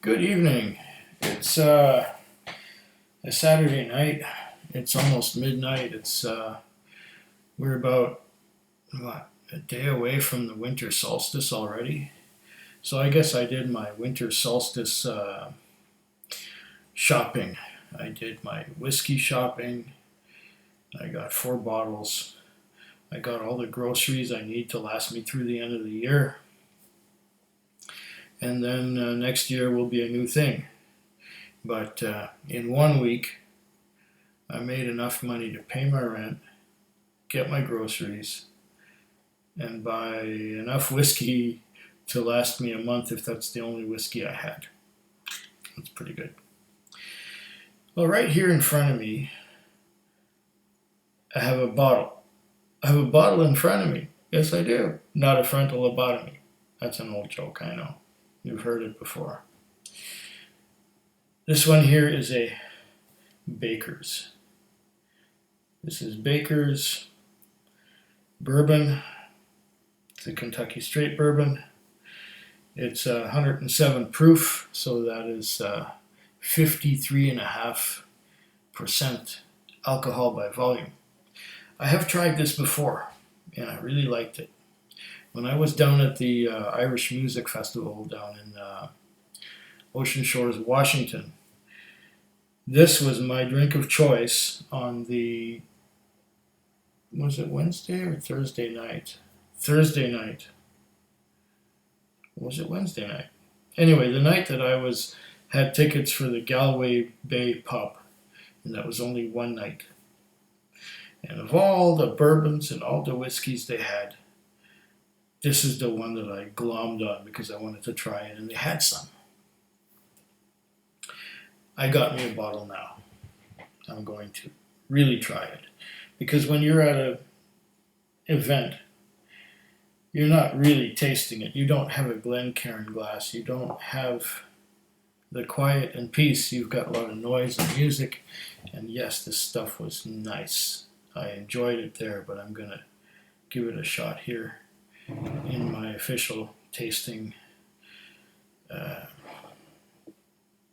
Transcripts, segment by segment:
Good evening. It's a Saturday night. It's almost midnight. We're about a day away from the winter solstice already. So I guess I did my winter solstice shopping. I did my whiskey shopping. I got 4 bottles. I got all the groceries I need to last me through the end of the year. And then next year will be a new thing. But in 1 week, I made enough money to pay my rent, get my groceries, and buy enough whiskey to last me a month if that's the only whiskey I had. That's pretty good. Well, right here in front of me, I have a bottle. I have a bottle in front of me. Yes, I do. Not a frontal lobotomy. That's an old joke, I know. You've heard it before. This one here is a Baker's. This is Baker's Bourbon. It's a Kentucky straight bourbon. It's 107 proof, so that is 53.5% alcohol by volume. I have tried this before, and I really liked it. When I was down at the Irish Music Festival down in Ocean Shores, Washington, this was my drink of choice on was it Wednesday or Thursday night? Thursday night. Was it Wednesday night? Anyway, the night that I had tickets for the Galway Bay pub, and that was only one night. And of all the bourbons and all the whiskeys they had, this is the one that I glommed on because I wanted to try it, and they had some. I got me a bottle now. I'm going to really try it. Because when you're at an event, you're not really tasting it. You don't have a Glencairn glass. You don't have the quiet and peace. You've got a lot of noise and music. And yes, this stuff was nice. I enjoyed it there, but I'm going to give it a shot here in my official tasting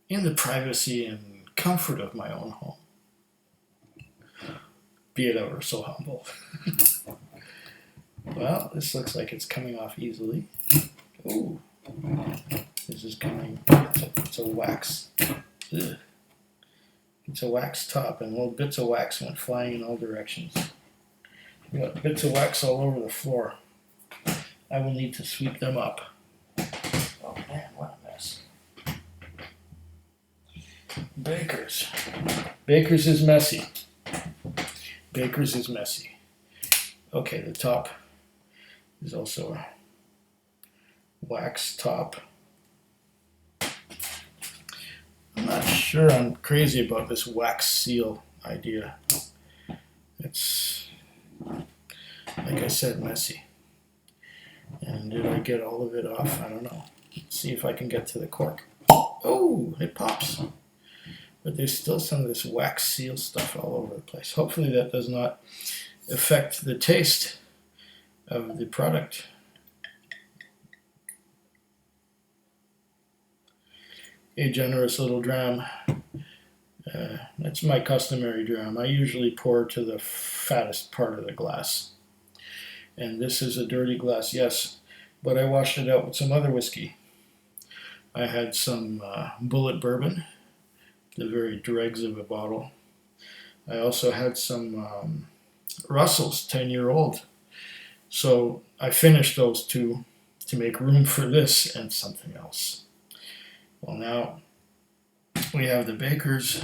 in the privacy and comfort of my own home. Be it ever so humble. Well, this looks like it's coming off easily. Ooh, this is coming. It's a wax. Ugh. It's a wax top, and little bits of wax went flying in all directions. We got bits of wax all over the floor. I will need to sweep them up. Oh man, what a mess. Baker's. Baker's is messy. Baker's is messy. Okay, the top is also a wax top. I'm not sure I'm crazy about this wax seal idea. It's, like I said, messy. And did I get all of it off? I don't know. Let's see if I can get to the cork. Oh, it pops. But there's still some of this wax seal stuff all over the place. Hopefully that does not affect the taste of the product. A generous little dram. That's my customary dram. I usually pour to the fattest part of the glass. And this is a dirty glass, yes, but I washed it out with some other whiskey. I had some Bullet Bourbon, the very dregs of a bottle. I also had some Russell's 10-year-old. So I finished those two to make room for this and something else. Well, now we have the Baker's.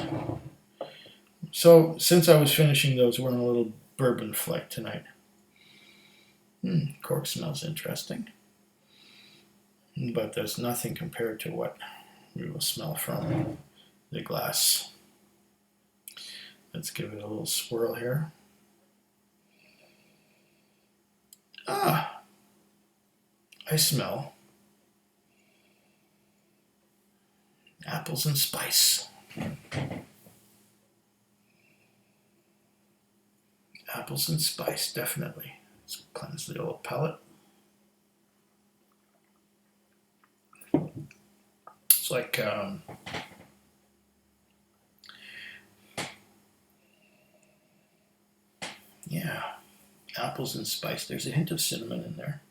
So since I was finishing those, we're on a little bourbon flight tonight. Cork smells interesting. But there's nothing compared to what we will smell from the glass. Let's give it a little swirl here. Ah, I smell apples and spice. Apples and spice, definitely. Let's cleanse the old palate. It's like yeah, apples and spice. There's a hint of cinnamon in there.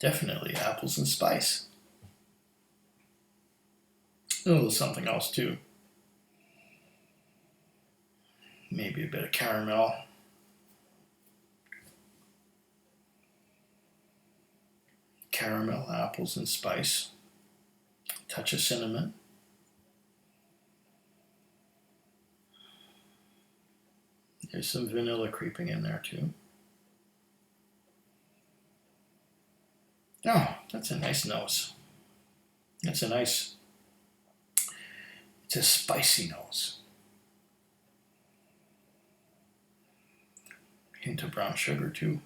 Definitely apples and spice. A little something else too. Maybe a bit of caramel. Caramel, apples, and spice. Touch of cinnamon. There's some vanilla creeping in there too. Oh, that's a nice nose. It's a spicy nose. Hint of brown sugar too.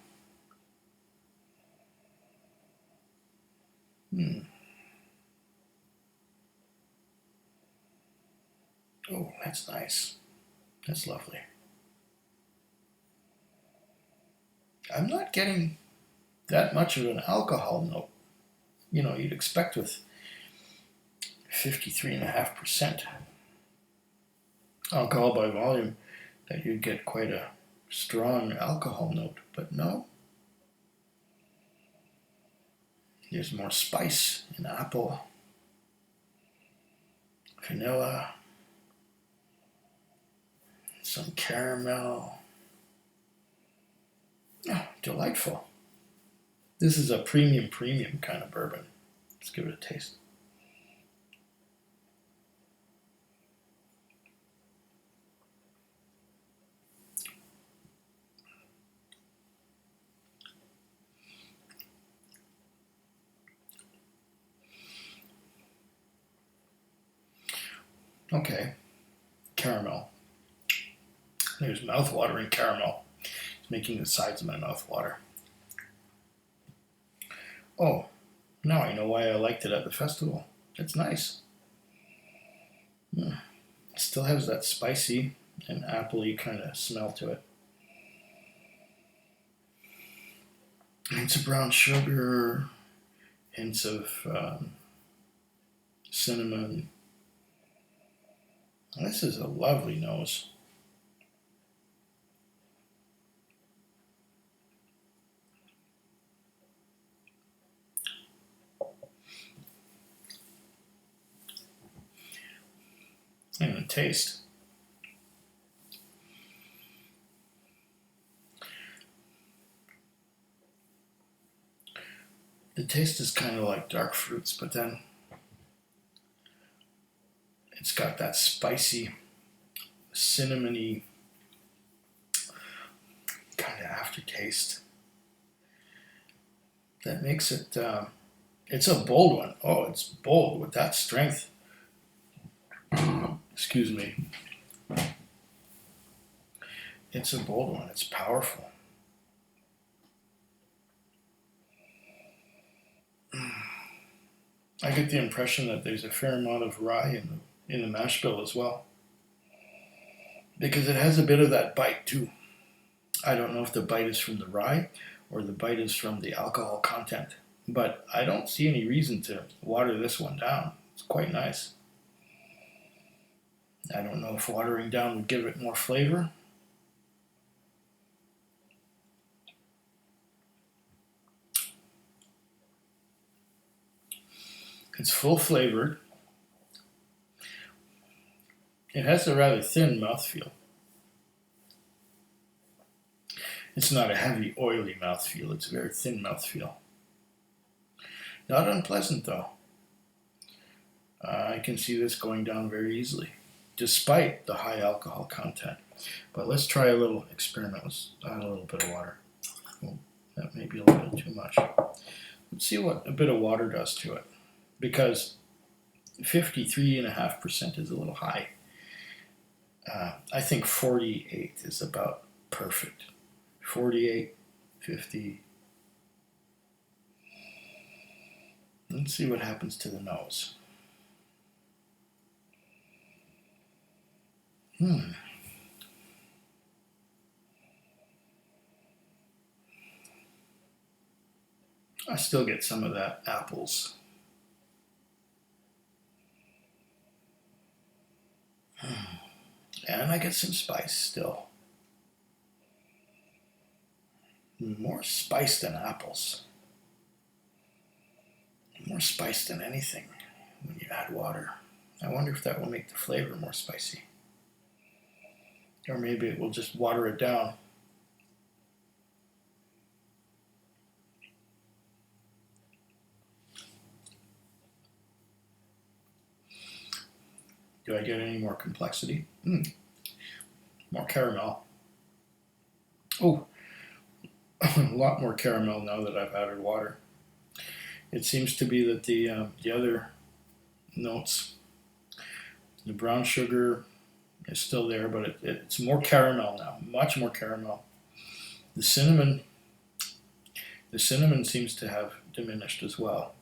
Oh, that's nice. That's lovely. I'm not getting that much of an alcohol note. You know, you'd expect with 53.5% alcohol by volume that you'd get quite a strong alcohol note, but no. There's more spice in apple, vanilla, some caramel. Oh, delightful. This is a premium kind of bourbon. Let's give it a taste. Okay, caramel. There's mouth-watering caramel. It's making the sides of my mouth water. Oh, now I know why I liked it at the festival. It's nice. It still has that spicy and appley kind of smell to it. Hints of brown sugar, hints of cinnamon. This is a lovely nose. And the taste. The taste is kind of like dark fruits, but then it's got that spicy, cinnamony kind of aftertaste that makes it, it's a bold one. Oh, it's bold with that strength. Excuse me. It's a bold one. It's powerful. I get the impression that there's a fair amount of rye in the mash bill as well, because it has a bit of that bite too. I don't know if the bite is from the rye or the bite is from the alcohol content, but I don't see any reason to water this one down. It's quite nice. I don't know if watering down would give it more flavor. It's full flavored. It has a rather thin mouthfeel. It's not a heavy, oily mouthfeel. It's a very thin mouthfeel. Not unpleasant, though. I can see this going down very easily, despite the high alcohol content. But let's try a little experiment. Let's add a little bit of water. Oh, that may be a little bit too much. Let's see what a bit of water does to it, because 53.5% is a little high. I think 48 is about perfect. 48, 50. Let's see what happens to the nose. still get some of that apples. And I get some spice still. More spice than apples. More spice than anything when you add water. I wonder if that will make the flavor more spicy. Or maybe it will just water it down. Do I get any more complexity? More caramel. Oh, a lot more caramel now that I've added water. It seems to be that the other notes, the brown sugar is still there, but it's more caramel now, much more caramel. The cinnamon seems to have diminished as well.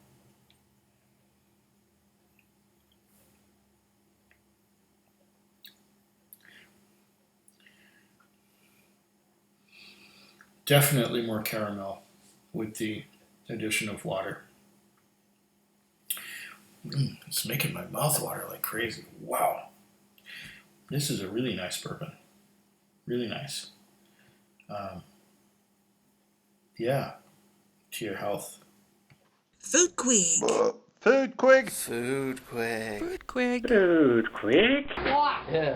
Definitely more caramel with the addition of water. It's making my mouth water like crazy. Wow. This is a really nice bourbon. Really nice. Yeah. To your health. Food Quig. Food Quig. Food Quig. Food Quig. Food Quig. Yeah.